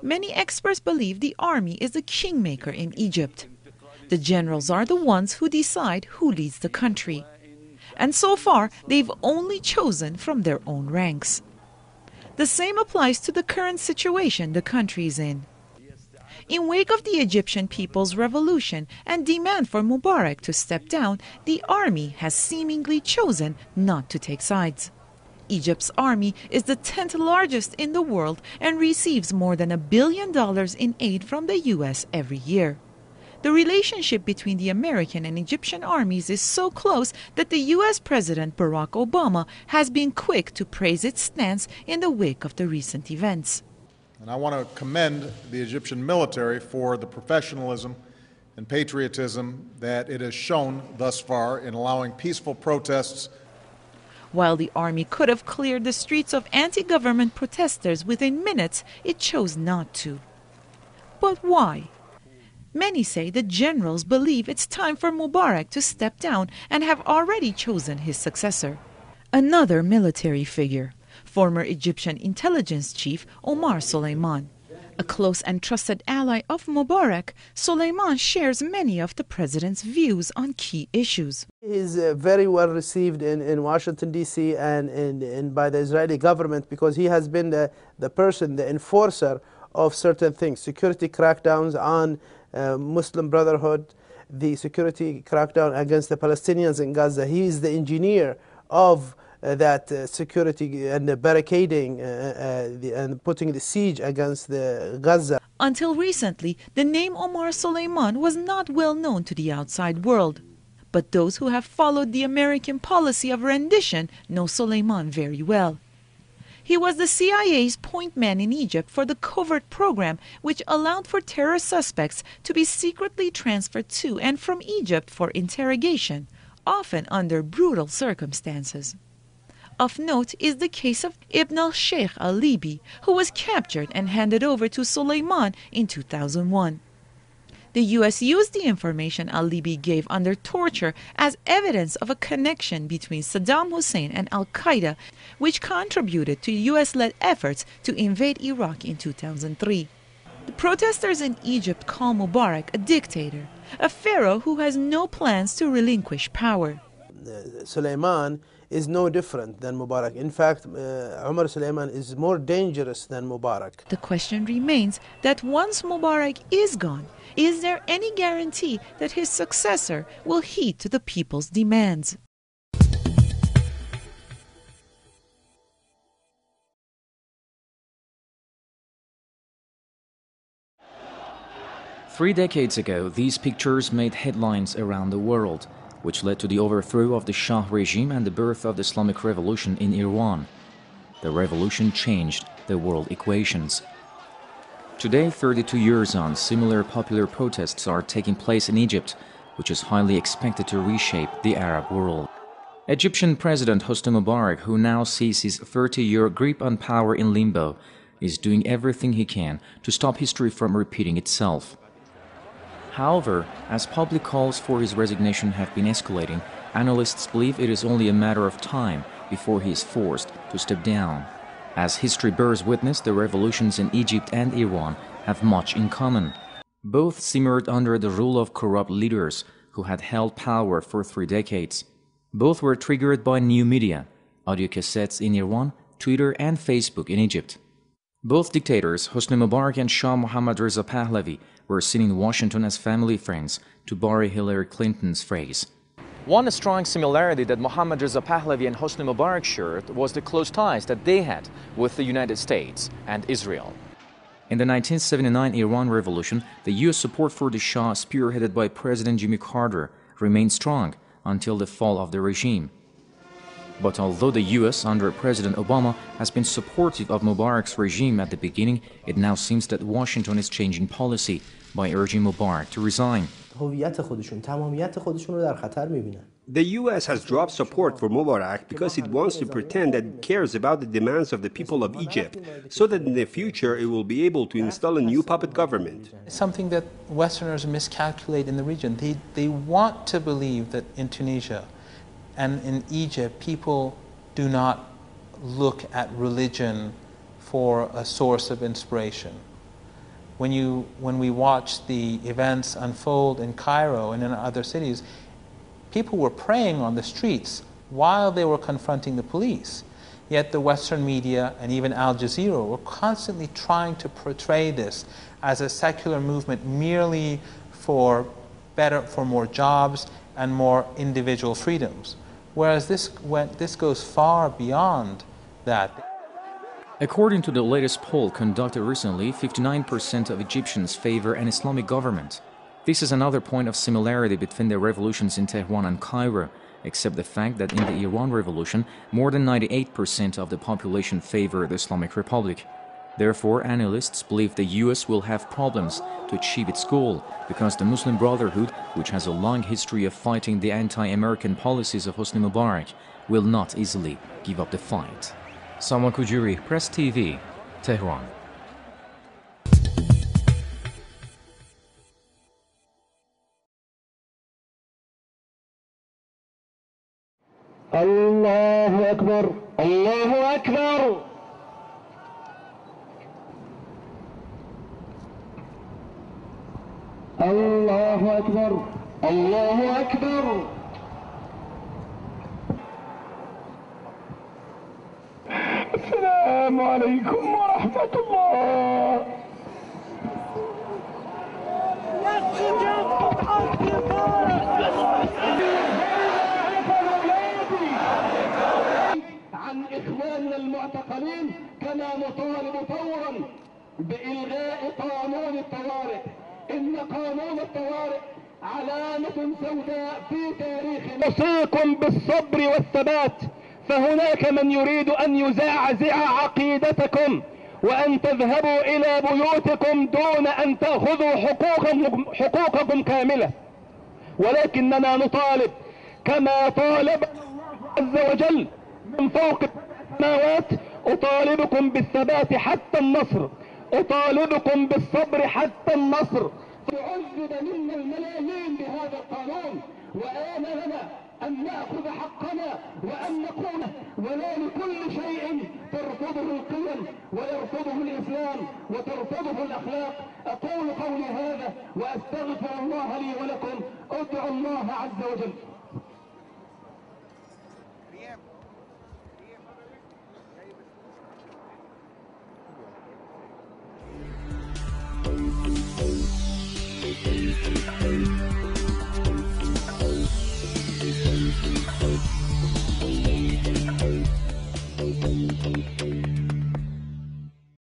Many experts believe the army is the kingmaker in Egypt. The generals are the ones who decide who leads the country. And so far, they've only chosen from their own ranks. The same applies to the current situation the country is in. In wake of the Egyptian people's revolution and demand for Mubarak to step down, the army has seemingly chosen not to take sides. Egypt's army is the 10th largest in the world and receives more than $1 billion in aid from the U.S. every year. The relationship between the American and Egyptian armies is so close that the U.S. President Barack Obama has been quick to praise its stance in the wake of the recent events. And I want to commend the Egyptian military for the professionalism and patriotism that it has shown thus far in allowing peaceful protests. While the army could have cleared the streets of anti-government protesters within minutes, it chose not to. But why? Many say the generals believe it's time for Mubarak to step down and have already chosen his successor. Another military figure, former Egyptian intelligence chief Omar Suleiman. A close and trusted ally of Mubarak, Suleiman shares many of the president's views on key issues. He's very well received in Washington, D.C. and by the Israeli government because he has been the person, the enforcer of certain things, security crackdowns on Muslim Brotherhood, the security crackdown against the Palestinians in Gaza. He is the engineer of that security and the barricading and putting the siege against the Gaza. Until recently, the name Omar Suleiman was not well known to the outside world. But those who have followed the American policy of rendition know Suleiman very well. He was the CIA's point man in Egypt for the covert program, which allowed for terror suspects to be secretly transferred to and from Egypt for interrogation, often under brutal circumstances. Of note is the case of Ibn al-Sheikh al-Libi, who was captured and handed over to Suleiman in 2001. The U.S. used the information al-Libi gave under torture as evidence of a connection between Saddam Hussein and al-Qaeda, which contributed to U.S.-led efforts to invade Iraq in 2003. The protesters in Egypt call Mubarak a dictator, a pharaoh who has no plans to relinquish power. Suleiman is no different than Mubarak. In fact, Omar Suleiman is more dangerous than Mubarak. The question remains that once Mubarak is gone, is there any guarantee that his successor will heed to the people's demands? Three decades ago, these pictures made headlines around the world, which led to the overthrow of the Shah regime and the birth of the Islamic Revolution in Iran. The revolution changed the world equations. Today, 32 years on, similar popular protests are taking place in Egypt, which is highly expected to reshape the Arab world. Egyptian President Hosni Mubarak, who now sees his 30-year grip on power in limbo, is doing everything he can to stop history from repeating itself. However, as public calls for his resignation have been escalating, analysts believe it is only a matter of time before he is forced to step down. As history bears witness, the revolutions in Egypt and Iran have much in common. Both simmered under the rule of corrupt leaders who had held power for 3 decades. Both were triggered by new media, audio cassettes in Iran, Twitter and Facebook in Egypt. Both dictators, Hosni Mubarak and Shah Mohammad Reza Pahlavi, were seen in Washington as family friends, to borrow Hillary Clinton's phrase. One strong similarity that Mohammad Reza Pahlavi and Hosni Mubarak shared was the close ties that they had with the United States and Israel. In the 1979 Iran Revolution, the U.S. support for the Shah, spearheaded by President Jimmy Carter, remained strong until the fall of the regime. But although the U.S. under President Obama has been supportive of Mubarak's regime at the beginning, it now seems that Washington is changing policy by urging Mubarak to resign. The U.S. has dropped support for Mubarak because it wants to pretend that it cares about the demands of the people of Egypt, so that in the future it will be able to install a new puppet government. Something that Westerners miscalculate in the region. They want to believe that in Tunisia and in Egypt, people do not look at religion for a source of inspiration. When we watched the events unfold in Cairo and in other cities, people were praying on the streets while they were confronting the police. Yet the Western media and even Al Jazeera were constantly trying to portray this as a secular movement merely for more jobs and more individual freedoms. Whereas this goes far beyond that. According to the latest poll conducted recently, 59% of Egyptians favor an Islamic government. This is another point of similarity between the revolutions in Tehran and Cairo, except the fact that in the Iran Revolution, more than 98% of the population favor the Islamic Republic. Therefore, analysts believe the US will have problems to achieve its goal because the Muslim Brotherhood, which has a long history of fighting the anti-American policies of Hosni Mubarak, will not easily give up the fight. Salman Kujuri, Press TV, Tehran. الله أكبر الله أكبر الله أكبر الله أكبر السلام عليكم ورحمة الله. عن إخواننا المعتقلين كما نطالب فورا بإلغاء قانون الطوارئ. إن قانون الطوارئ علامة سوداء في تاريخنا. أوصيكم بالصبر والثبات، فهناك من يريد أن يزعزع عقيدتكم وأن تذهبوا إلى بيوتكم دون أن تأخذوا حقوقكم كاملة، ولكننا نطالب كما طالب عز وجل من فوق السماوات. أطالبكم بالثبات حتى النصر، أطالبكم بالصبر حتى النصر. تعذب منا الملايين بهذا القانون، وآن لنا أن نأخذ حقنا وأن نقول ولا لكل شيء ترفضه القيم ويرفضه الإسلام وترفضه الأخلاق. أقول قولي هذا وأستغفر الله لي ولكم. أدعو الله عز وجل.